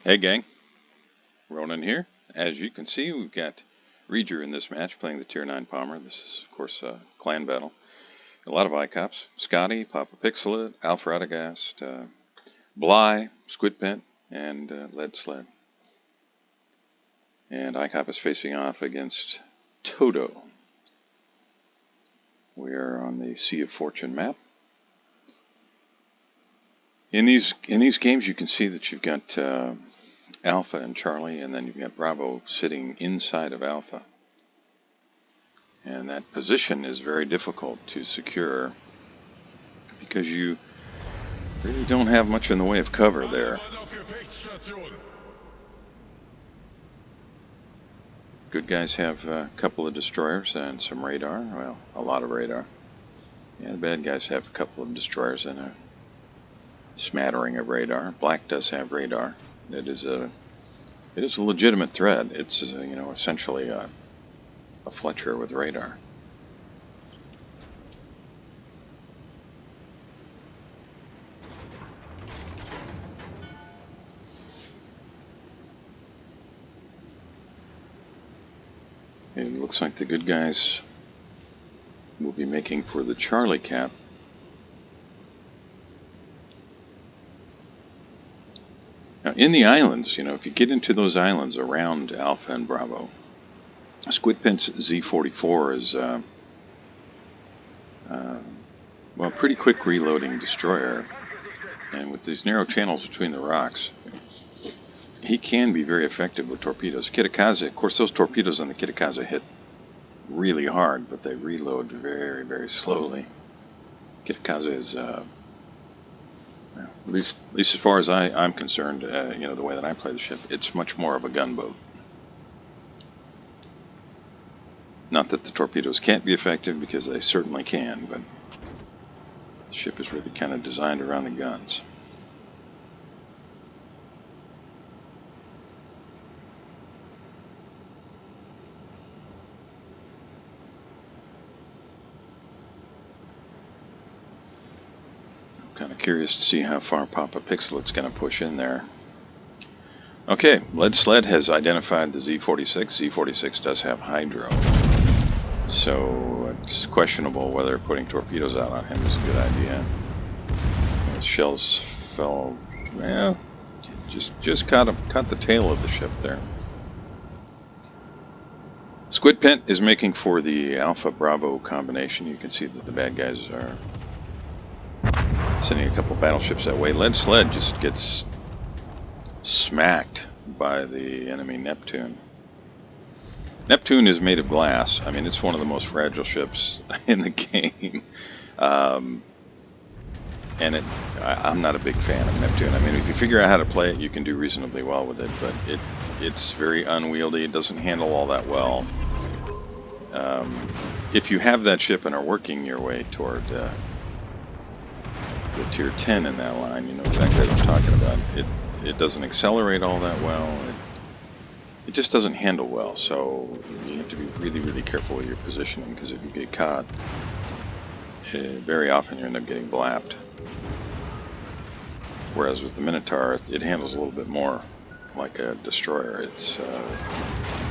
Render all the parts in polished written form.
Hey gang, Ronan here. As you can see, we've got Reejr in this match playing the Tier 9 Pommern. This is, of course, a clan battle. A lot of ICOPs. Scotty, Papa Pixelit, Alpha Radagast, Bly, Squidpent, and Lead Sled. And ICOP is facing off against Toto. We are on the Sea of Fortune map. In these games, you can see that you've got Alpha and Charlie, and then you've got Bravo sitting inside of Alpha. And that position is very difficult to secure because you really don't have much in the way of cover there. Good guys have a couple of destroyers and some radar, well, a lot of radar. And the bad guys have a couple of destroyers and a smattering of radar. Black does have radar. It is a legitimate threat. It's essentially a Fletcher with radar. It looks like the good guys will be making for the Charlie cap. Now, in the islands, if you get into those islands around Alpha and Bravo, Squidpent's Z44 is well, pretty quick reloading destroyer, and with these narrow channels between the rocks, he can be very effective with torpedoes. Kitakaze, of course, those torpedoes on the Kitakaze hit really hard, but they reload very, very slowly. Kitakaze is well, at least as far as I'm concerned, the way that I play the ship, it's much more of a gunboat. Not that the torpedoes can't be effective, because they certainly can, but the ship is really kind of designed around the guns. Kind of curious to see how far Papa Pixelit's going to push in there. Okay, Lead Sled has identified the Z46. Z46 does have hydro, so it's questionable whether putting torpedoes out on him is a good idea. The shells fell, well, just caught the tail of the ship there. Squidpent is making for the Alpha Bravo combination. You can see that the bad guys are sending a couple battleships that way. Lead Sled just gets smacked by the enemy Neptune. Neptune is made of glass. I mean, it's one of the most fragile ships in the game. And I'm not a big fan of Neptune. I mean, if you figure out how to play it, you can do reasonably well with it, but it's very unwieldy. It doesn't handle all that well. If you have that ship and are working your way toward the Tier 10 in that line, you know exactly what I'm talking about. It doesn't accelerate all that well. It just doesn't handle well, so you have to be really, really careful with your positioning, because if you get caught, very often you end up getting blapped. Whereas with the Minotaur, it handles a little bit more like a destroyer.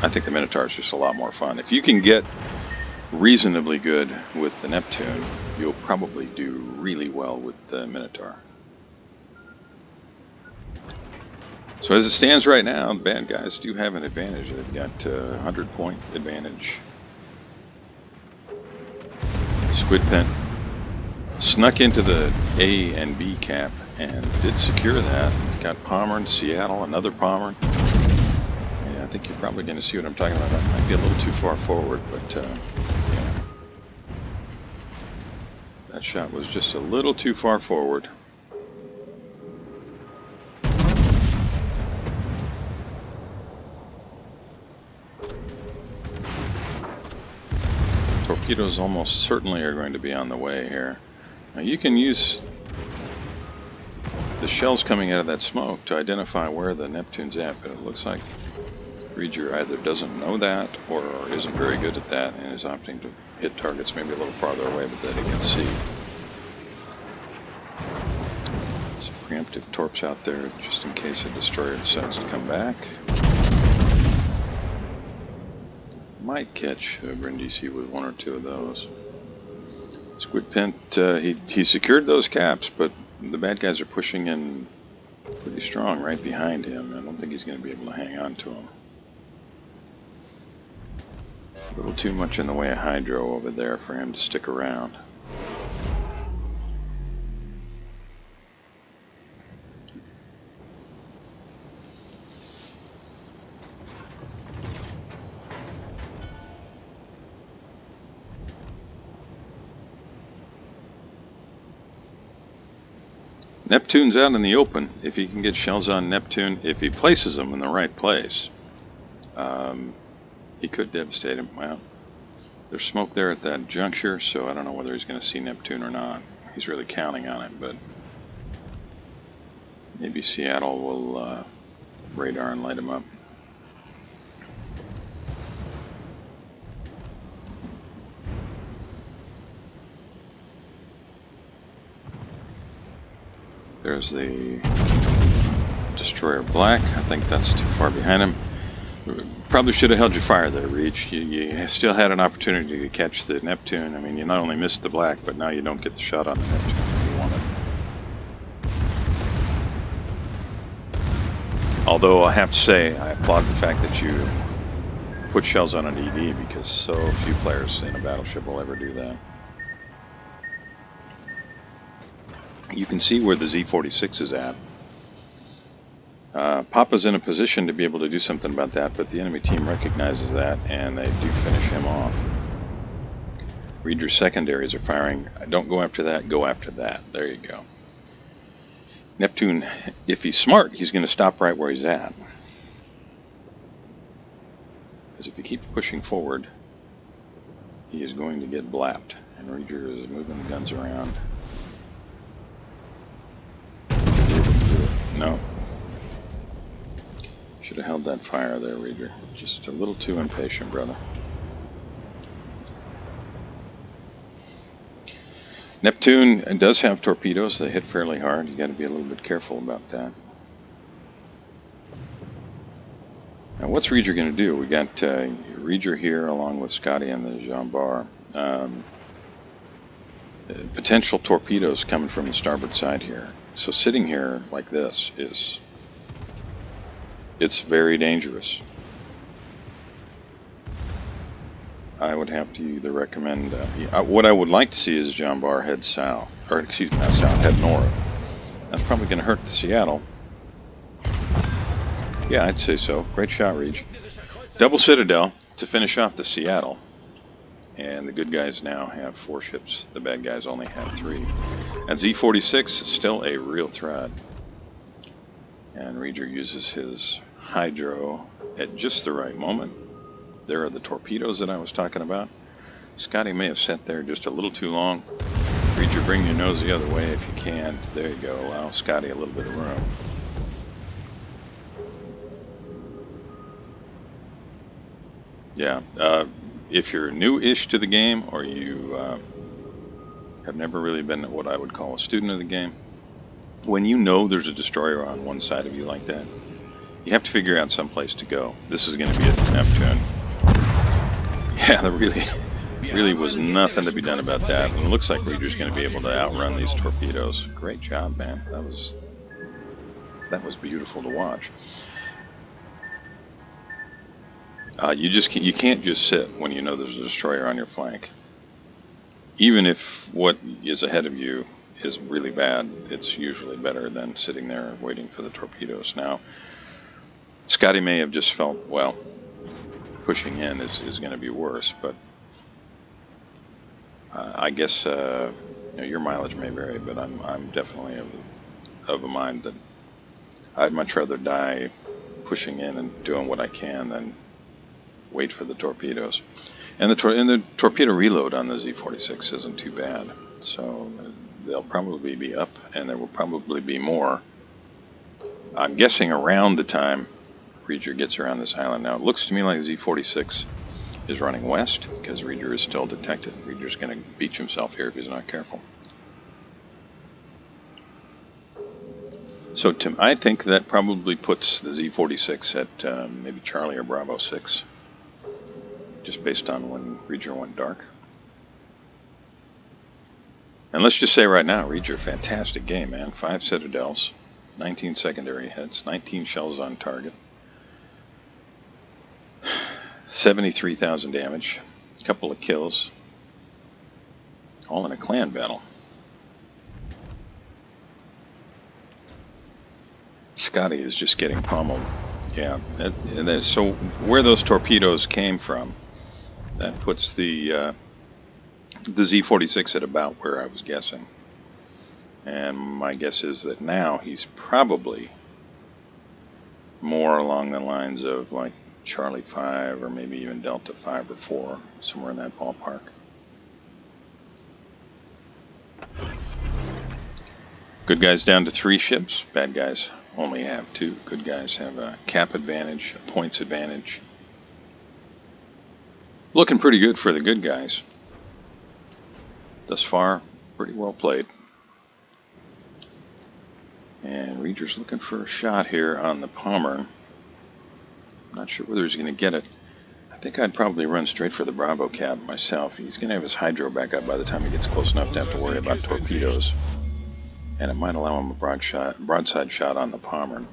I think the Minotaur is just a lot more fun. If you can get reasonably good with the Neptune, you'll probably do really well with the Minotaur. So as it stands right now, the bad guys do have an advantage. They've got a 100-point advantage. Squidpent snuck into the A and B cap and did secure that. Got Pommern, Seattle, another Pommern. Yeah, I think you're probably going to see what I'm talking about. That might be a little too far forward, but yeah. That shot was just a little too far forward. Torpedoes almost certainly are going to be on the way here. Now you can use the shells coming out of that smoke to identify where the Neptune's at, but it looks like Reejr either doesn't know that or isn't very good at that and is opting to hit targets maybe a little farther away, but that he can see. preemptive torps out there just in case a destroyer decides to come back. Might catch Brindisi with one or two of those. Squid Pint, he secured those caps, but the bad guys are pushing in pretty strong right behind him. I don't think he's going to be able to hang on to them. A little too much in the way of hydro over there for him to stick around. Neptune's out in the open. If he can get shells on Neptune, if he places them in the right place, he could devastate him. Well, there's smoke there at that juncture, so I don't know whether he's going to see Neptune or not. He's really counting on it, but maybe Seattle will radar and light him up. There's the destroyer black. I think that's too far behind him. Probably should have held your fire there, Reejr. You still had an opportunity to catch the Neptune. I mean, you not only missed the black, but now you don't get the shot on the Neptune that you wanted. Although I have to say, I applaud the fact that you put shells on an ED, because so few players in a battleship will ever do that. You can see where the Z-46 is at. Papa's in a position to be able to do something about that, but the enemy team recognizes that, and they do finish him off. Reejr's secondaries are firing. Don't go after that, go after that. There you go. Neptune, if he's smart, he's going to stop right where he's at. Because if he keeps pushing forward, he is going to get blapped. And Reejr is moving the guns around. No. Should have held that fire there, Reejr. Just a little too impatient, brother. Neptune does have torpedoes. They hit fairly hard. You got to be a little bit careful about that. Now, what's Reejr going to do? We got Reejr here along with Scotty and the Jean Bar. Potential torpedoes coming from the starboard side here. So sitting here like this it's very dangerous. I would have to either recommend, what I would like to see is Jean Bar head south, or excuse me, not south, head north. That's probably going to hurt the Seattle. Yeah, I'd say so. Great shot, Reejr. Double Citadel to finish off the Seattle. And the good guys now have 4 ships. The bad guys only have 3. And Z-46 is still a real threat. And Reejr uses his hydro at just the right moment. There are the torpedoes that I was talking about. Scotty may have sat there just a little too long. Reejr, bring your nose the other way if you can. There you go. Allow Scotty a little bit of room. Yeah. If you're new-ish to the game, or you have never really been what I would call a student of the game, when you know there's a destroyer on one side of you like that, you have to figure out some place to go. This is going to be a Neptune. Yeah, there really was nothing to be done about that. And it looks like Reejr's going to be able to outrun these torpedoes. Great job, man. That was beautiful to watch. You can't just sit when you know there's a destroyer on your flank. Even if what is ahead of you is really bad, it's usually better than sitting there waiting for the torpedoes. Now, Scotty may have just felt, well, pushing in is going to be worse, but I guess your mileage may vary, but I'm definitely of a mind that I'd much rather die pushing in and doing what I can than wait for the torpedoes. And the torpedo reload on the Z-46 isn't too bad, so they'll probably be up, and there will probably be more. I'm guessing around the time Reejr gets around this island. Now, it looks to me like Z-46 is running west, because Reejr is still detected. Reejr's going to beach himself here if he's not careful. So, Tim, I think that probably puts the Z46 at maybe Charlie or Bravo 6, just based on when Reejr went dark. And let's just say right now, Reejr, fantastic game, man. 5 citadels, 19 secondary hits, 19 shells on target, 73,000 damage, a couple of kills, all in a clan battle. Scotty is just getting pummeled. Yeah, so where those torpedoes came from, that puts the Z46 at about where I was guessing. And my guess is that now he's probably more along the lines of like Charlie 5 or maybe even Delta 5 or 4, somewhere in that ballpark. Good guys down to 3 ships, bad guys only have 2. Good guys have a cap advantage, a points advantage. Looking pretty good for the good guys. Thus far, pretty well played. And Reejr's looking for a shot here on the Pommern. I'm not sure whether he's going to get it. I think I'd probably run straight for the Bravo cab myself. He's going to have his hydro back up by the time he gets close enough to have to worry about torpedoes. And it might allow him a broadside shot on the Pommern.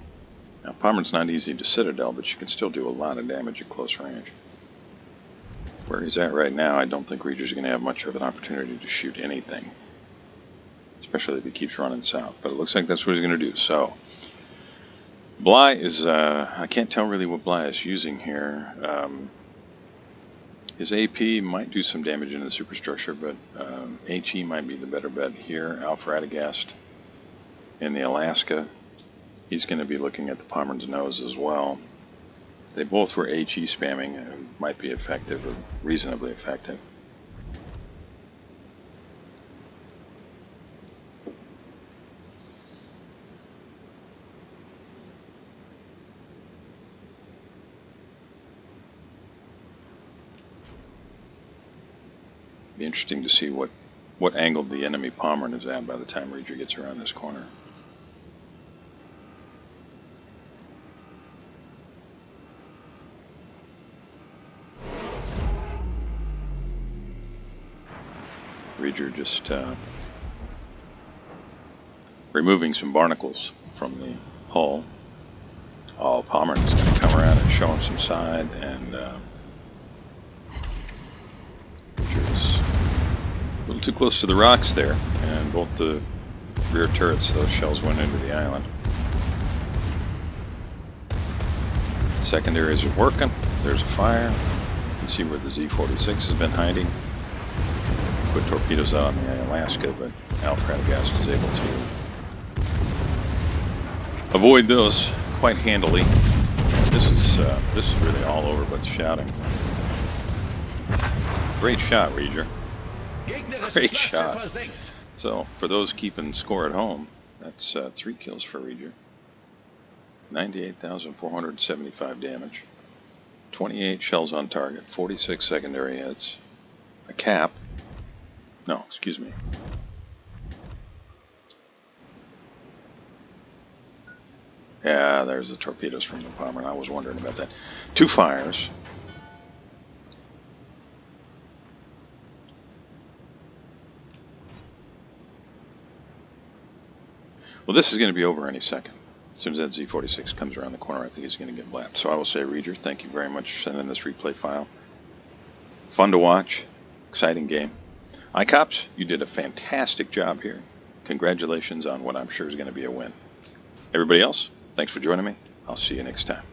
Now, Pommern's not easy to citadel, but you can still do a lot of damage at close range. Where he's at right now, I don't think Reejr's going to have much of an opportunity to shoot anything, especially if he keeps running south. But it looks like that's what he's going to do. So, Bly is, I can't tell really what Bly is using here. His AP might do some damage into the superstructure, but HE might be the better bet here. Alpha Radagast in the Alaska, he's going to be looking at the Pommern's nose as well. If they both were HE spamming, it might be effective or reasonably effective. Be interesting to see what angle the enemy Pommern is at by the time Reejr gets around this corner. Reejr just removing some barnacles from the hull. Oh, Pommern's going to come around and show him some side, and Reejr's a little too close to the rocks there, and both the rear turrets, those shells went into the island. Secondaries are working. There's a fire. You can see where the Z46 has been hiding. Put torpedoes out on the Alaska, but Alpha Radagast is able to avoid those quite handily. This is really all over but the shouting. Great shot, Reejr. Great shot. So for those keeping score at home, that's 3 kills for Reejr. 98,475 damage. 28 shells on target. 46 secondary hits. A cap. No, excuse me. Yeah, there's the torpedoes from the Pommern. I was wondering about that. 2 fires. Well, this is going to be over any second. As soon as that Z46 comes around the corner, I think he's going to get blapped. So I will say, Reejr, thank you very much for sending this replay file. Fun to watch. Exciting game. ICOPs, you did a fantastic job here. Congratulations on what I'm sure is going to be a win. Everybody else, thanks for joining me. I'll see you next time.